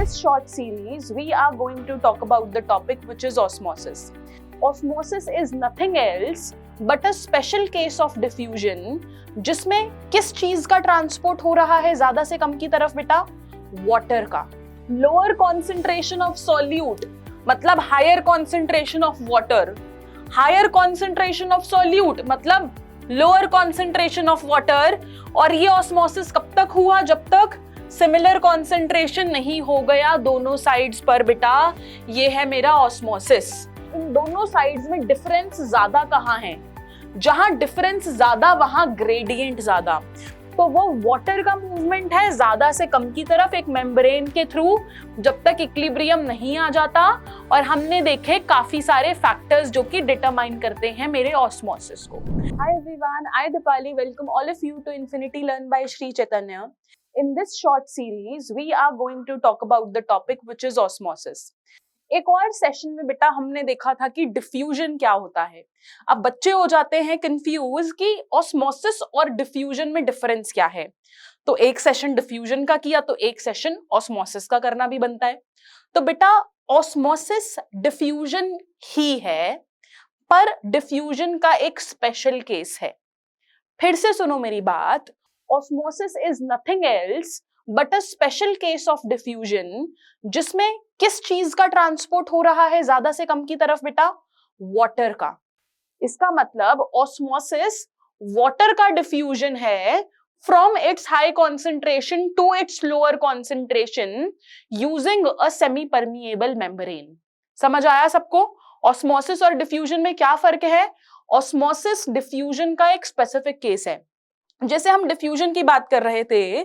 this short series, we are going to talk about the topic which is osmosis. Osmosis is nothing else but a special case of diffusion जिसमें किस चीज का transport हो रहा है ज्यादा से कम की तरफ बेटा? वाटर का. लोअर कॉन्सेंट्रेशन ऑफ सॉल्यूट मतलब higher concentration of water, higher concentration of solute मतलब लोअर कॉन्सेंट्रेशन ऑफ वाटर. और ये ऑस्मोसिस कब तक हुआ? जब तक सिमिलर कॉन्सेंट्रेशन नहीं हो गया दोनों साइड्स पर बेटा. ये है मेरा ऑस्मोसिस. इन दोनों साइड्स में डिफरेंस ज्यादा कहाँ है? जहां डिफरेंस ज्यादा वहां ग्रेडियंट ज्यादा. तो वो वाटर का मूवमेंट है ज्यादा से कम की तरफ एक मेम्ब्रेन के थ्रू जब तक इक्विलिब्रियम नहीं आ जाता. और हमने देखे काफी सारे फैक्टर्स जो कि डिटरमाइन करते हैं मेरे ऑस्मोसिस को. Hi everyone, I Deepali welcome all of you to Infinity Learn by Sri Chaitanya. In this short series, we are going to talk about the topic which is osmosis. एक और सेशन में बेटा हमने देखा था कि डिफ्यूजन क्या होता है. अब बच्चे हो जाते हैं कंफ्यूज कि ऑस्मोसिस और डिफ्यूजन में डिफरेंस क्या है. तो एक सेशन डिफ्यूजन का किया तो एक सेशन ऑस्मोसिस का करना भी बनता है. तो बेटा ऑस्मोसिस डिफ्यूजन ही है, पर डिफ्यूजन का एक स्पेशल केस है. फिर से सुनो मेरी बात. Osmosis is nothing else but a special case of diffusion जिसमें किस चीज का ट्रांसपोर्ट हो रहा है ज्यादा से कम की तरफ बेटा? वाटर का. इसका मतलब ऑस्मोसिस वाटर का डिफ्यूजन है from its high concentration to its lower concentration using a semi permeable membrane. समझ आया सबको? ऑस्मोसिस और डिफ्यूजन में क्या फर्क है? ऑस्मोसिस डिफ्यूजन का एक स्पेसिफिक केस है. जैसे हम डिफ्यूजन की बात कर रहे थे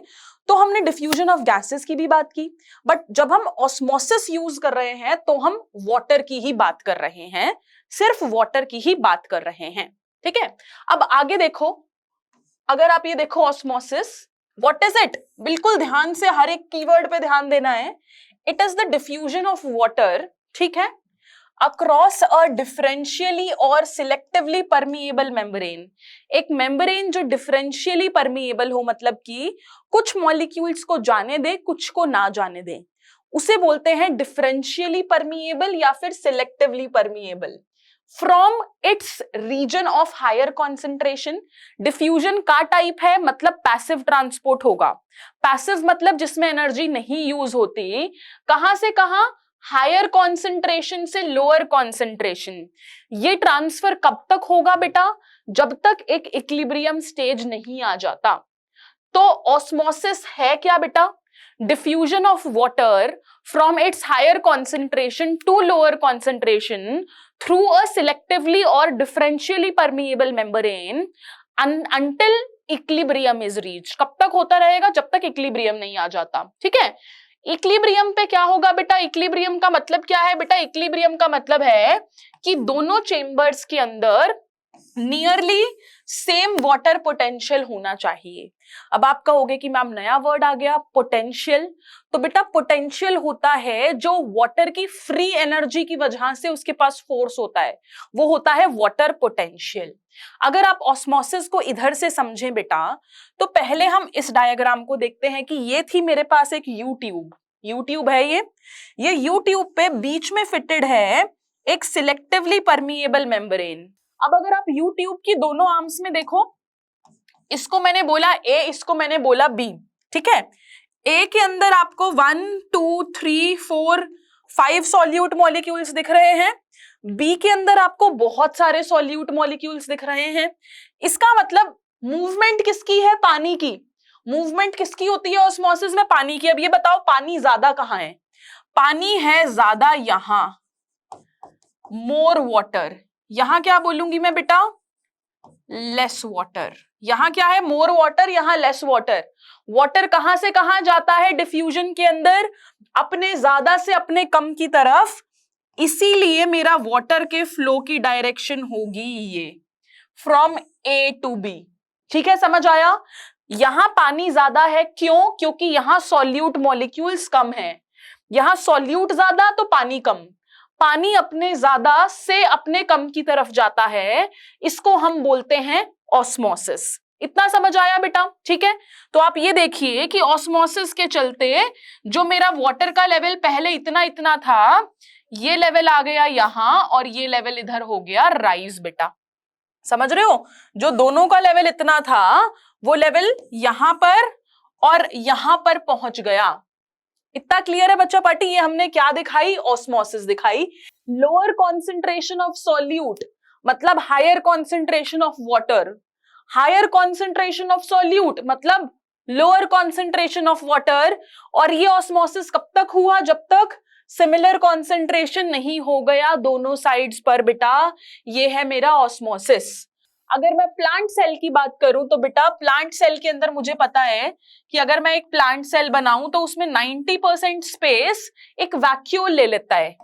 तो हमने डिफ्यूजन ऑफ गैसेस की भी बात की, बट जब हम ऑस्मोसिस यूज कर रहे हैं तो हम वाटर की ही बात कर रहे हैं, सिर्फ वाटर की ही बात कर रहे हैं. ठीक है. अब आगे देखो, अगर आप ये देखो ऑस्मोसिस, व्हाट इज इट? बिल्कुल ध्यान से हर एक कीवर्ड पे ध्यान देना है. It is the diffusion of water, ठीक है, अक्रॉस अ डिफरेंशियली और सिलेक्टिवली परमिएबल मेम्ब्रेन. एक मेम्ब्रेन जो डिफरेंशियली परमिएबल हो मतलब कि कुछ मॉलिक्यूल्स को जाने दे कुछ को ना जाने दे, उसे बोलते हैं डिफरेंशियली परमिएबल या फिर selectively permeable. From its region of higher concentration. Diffusion का टाइप है मतलब पैसिव ट्रांसपोर्ट होगा. पैसिव मतलब जिसमें एनर्जी नहीं यूज होती. कहां से कहां? हायर कॉन्सेंट्रेशन से लोअर कॉन्सेंट्रेशन. ये ट्रांसफर कब तक होगा बेटा? जब तक एक इक्विलिब्रियम स्टेज नहीं आ जाता. तो ऑस्मोसिस है क्या बेटा? Diffusion of water from its higher concentration to lower concentration through a selectively और differentially permeable membrane until equilibrium is reached. कब तक होता रहेगा? जब तक इक्विलिब्रियम नहीं आ जाता. ठीक है. इक्विलिब्रियम पे क्या होगा बेटा? इक्विलिब्रियम का मतलब क्या है बेटा? इक्विलिब्रियम का मतलब है कि दोनों चेंबर्स के अंदर नियरली सेम वाटर पोटेंशियल होना चाहिए. अब आप कहोगे कि मैम नया वर्ड आ गया पोटेंशियल. तो बेटा पोटेंशियल होता है जो वाटर की फ्री एनर्जी की वजह से उसके पास फोर्स होता है, वो होता है वाटर पोटेंशियल. अगर आप ऑस्मोसिस को इधर से समझें बेटा तो पहले हम इस डायग्राम को देखते हैं कि ये थी मेरे पास एक यू ट्यूब है. ये यू ट्यूब पे बीच में फिटेड है एक सिलेक्टिवली परमिएबल मेम्ब्रेन. अब अगर आप यू ट्यूब की दोनों आर्म्स में देखो, इसको मैंने बोला ए, इसको मैंने बोला बी. ठीक है. ए के अंदर आपको 1 2 3 4 5 सॉल्यूट मॉलिक्यूल्स दिख रहे हैं. बी के अंदर आपको बहुत सारे सॉल्यूट मॉलिक्यूल्स दिख रहे हैं. इसका मतलब मूवमेंट किसकी है? पानी की. मूवमेंट किसकी होती है ऑस्मोसिस में? पानी की. अब ये बताओ पानी ज्यादा कहाँ है? पानी है ज्यादा यहां, मोर वाटर. यहां क्या बोलूंगी मैं बेटा? Less water. यहां क्या है? मोर वाटर, यहां लेस वाटर. वाटर कहां से कहां जाता है डिफ्यूजन के अंदर? अपने ज्यादा से अपने कम की तरफ. इसीलिए मेरा वाटर के फ्लो की डायरेक्शन होगी ये फ्रॉम ए टू बी. ठीक है, समझ आया? यहां पानी ज्यादा है. क्यों? क्योंकि यहां सॉल्यूट मॉलिक्यूल्स कम है. यहां सॉल्यूट ज्यादा तो पानी कम. पानी अपने ज्यादा से अपने कम की तरफ जाता है. इसको हम बोलते हैं ऑस्मोसिस. इतना समझ आया बेटा? ठीक है, तो आप ये देखिए कि ऑस्मोसिस के चलते जो मेरा वाटर का लेवल पहले इतना इतना था, ये लेवल आ गया यहां और ये लेवल इधर हो गया राइज बेटा। समझ रहे हो? जो दोनों का लेवल इतना था वो लेवल यहां पर और यहां पर पहुंच गया। इतना क्लियर है बच्चा पार्टी? ये हमने क्या दिखाई? ऑस्मोसिस दिखाई। लोअर कॉन्सेंट्रेशन ऑफ सॉल्यूट मतलब higher concentration of water, higher concentration of solute मतलब लोअर कॉन्सेंट्रेशन ऑफ वाटर। और ये ऑस्मोसिस कब तक हुआ? जब तक सिमिलर कॉन्सेंट्रेशन नहीं हो गया दोनों साइड्स पर बेटा, ये है मेरा ऑस्मोसिस। अगर मैं प्लांट सेल की बात करूं तो बेटा प्लांट सेल के अंदर मुझे पता है कि अगर मैं एक प्लांट सेल बनाऊं तो उसमें 90% स्पेस एक वैक्यूल ले लेता है।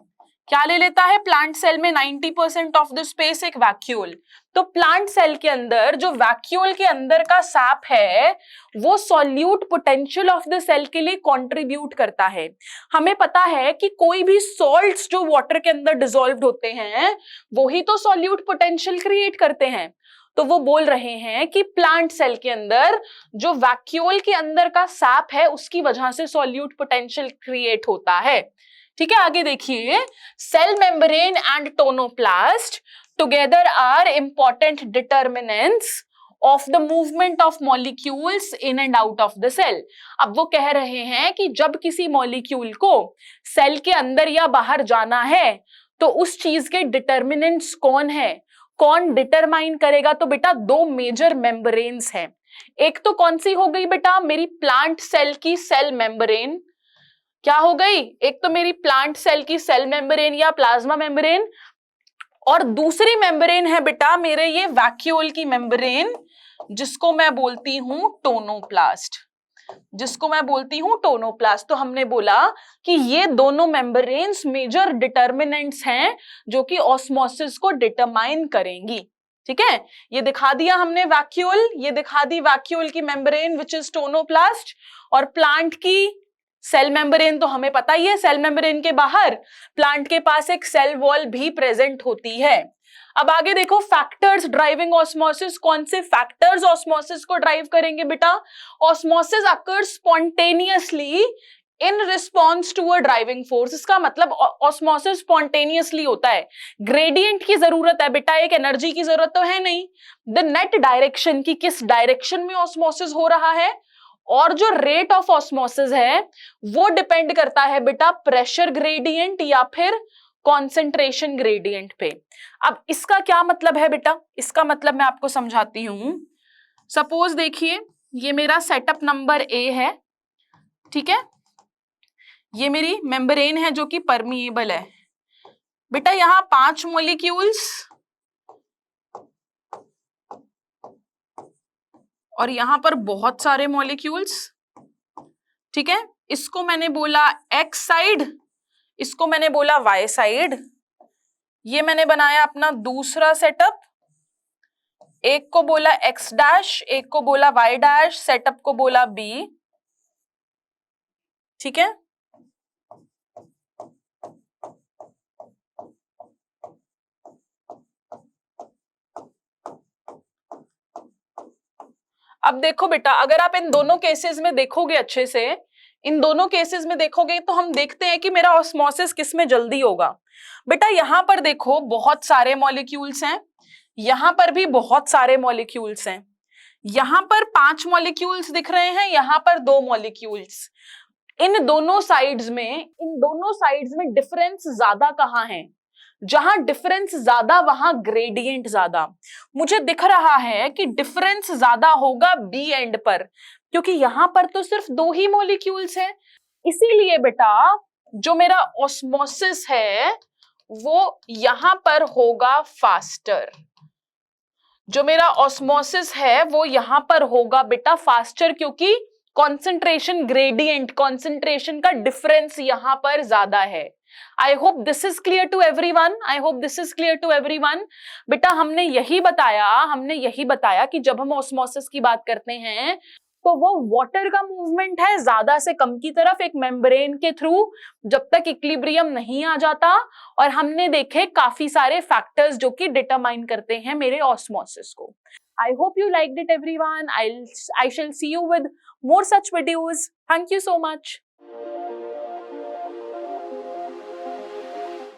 क्या ले लेता है? प्लांट सेल में 90% ऑफ द स्पेस एक वैक्यूल। तो प्लांट सेल के अंदर जो वैक्यूल के अंदर का सैप है वो solute potential of the cell के लिए कंट्रीब्यूट करता है। हमें पता है कि कोई भी सॉल्ट्स जो वाटर के अंदर डिसॉल्व्ड होते हैं वही तो सॉल्यूट पोटेंशियल क्रिएट करते हैं। तो वो बोल रहे हैं कि प्लांट सेल के अंदर जो वैक्यूल के अंदर का सैप है उसकी वजह से सॉल्यूट पोटेंशियल क्रिएट होता है। ठीक है, आगे देखिए, cell membrane and tonoplast together are important determinants of the movement of molecules in and out of the cell. अब वो कह रहे हैं कि जब किसी मॉलिक्यूल को सेल के अंदर या बाहर जाना है तो उस चीज के डिटर्मिनेंट्स कौन है, कौन डिटरमाइन करेगा? तो बेटा दो मेजर मेम्ब्रेन्स हैं। एक तो कौन सी हो गई बेटा? मेरी प्लांट सेल की सेल मेम्ब्रेन। क्या हो गई? एक तो मेरी प्लांट सेल की सेल मेम्ब्रेन या प्लाज्मा मेम्ब्रेन, और दूसरी मेम्ब्रेन है बेटा मेरे ये वैक्यूल की मेम्ब्रेन जिसको मैं बोलती हूं टोनोप्लास्ट, जिसको मैं बोलती हूं टोनोप्लास्ट। तो हमने बोला कि ये दोनों मेम्ब्रेन्स मेजर डिटर्मिनेंट्स हैं जो कि ऑस्मोसिस को डिटरमाइन करेंगी। ठीक है, ये दिखा दिया हमने वैक्यूल, ये दिखा दी वैक्यूल की मेम्ब्रेन विच इज टोनोप्लास्ट, और प्लांट की सेल मेम्ब्रेन तो हमें पता ही है, सेल मेम्ब्रेन के बाहर प्लांट के पास एक सेल वॉल भी प्रेजेंट होती है। अब आगे देखो, फैक्टर्स ड्राइविंग ऑस्मोसिस। कौन से फैक्टर्स ऑस्मोसिस को ड्राइव करेंगे बेटा? Osmosis occurs spontaneously in response to a driving force. इसका मतलब ऑस्मोसिस स्पॉन्टेनियसली होता है, ग्रेडियंट की जरूरत है बेटा, एक एनर्जी की जरूरत तो है नहीं। द नेट डायरेक्शन की किस डायरेक्शन में ऑस्मोसिस हो रहा है, और जो रेट ऑफ ऑस्मोसिस है वो डिपेंड करता है बेटा प्रेशर ग्रेडियंट या फिर कॉन्सेंट्रेशन ग्रेडियंट पे। अब इसका क्या मतलब है बेटा? इसका मतलब मैं आपको समझाती हूं। सपोज देखिए, ये मेरा सेटअप नंबर ए है, ठीक है, ये मेरी मेम्ब्रेन है जो कि परमिएबल है। बेटा यहां 5 मॉलिक्यूल्स और यहां पर बहुत सारे मॉलिक्यूल्स। ठीक है, इसको मैंने बोला एक्स साइड, इसको मैंने बोला वाई साइड। ये मैंने बनाया अपना दूसरा सेटअप, एक को बोला एक्स डैश, एक को बोला वाई डैश, सेटअप को बोला बी। ठीक है, अब देखो बेटा, अगर आप इन दोनों केसेस में देखोगे अच्छे से, इन दोनों केसेस में देखोगे तो हम देखते हैं कि मेरा ऑस्मोसिस किस में जल्दी होगा। बेटा यहां पर देखो बहुत सारे मॉलिक्यूल्स हैं, यहां पर भी बहुत सारे मॉलिक्यूल्स हैं, यहां पर 5 मॉलिक्यूल्स दिख रहे हैं, यहां पर 2 मॉलिक्यूल्स। इन दोनों साइड्स में डिफरेंस ज्यादा कहां है? जहां डिफरेंस ज्यादा वहां ग्रेडियंट ज्यादा। मुझे दिख रहा है कि डिफरेंस ज्यादा होगा बी एंड पर, क्योंकि यहां पर तो सिर्फ 2 ही मॉलिक्यूल्स हैं। इसीलिए बेटा जो मेरा ऑस्मोसिस है वो यहां पर होगा फास्टर। जो मेरा ऑस्मोसिस है वो यहां पर होगा बेटा फास्टर, क्योंकि कॉन्सेंट्रेशन ग्रेडियंट, कॉन्सेंट्रेशन का डिफरेंस यहां पर ज्यादा है। I hope this is clear to everyone, I hope this is clear to everyone. बेटा हमने यही बताया कि जब हम ऑस्मोसिस की बात करते हैं तो वो वाटर का मूवमेंट है ज्यादा से कम की तरफ एक मेम्ब्रेन के थ्रू, जब तक इक्विलिब्रियम नहीं आ जाता। और हमने देखे काफी सारे फैक्टर्स जो कि डिटरमाइन करते हैं मेरे ऑस्मोसिस को। I hope you liked it, everyone. I shall see you with more such videos. Thank you so much.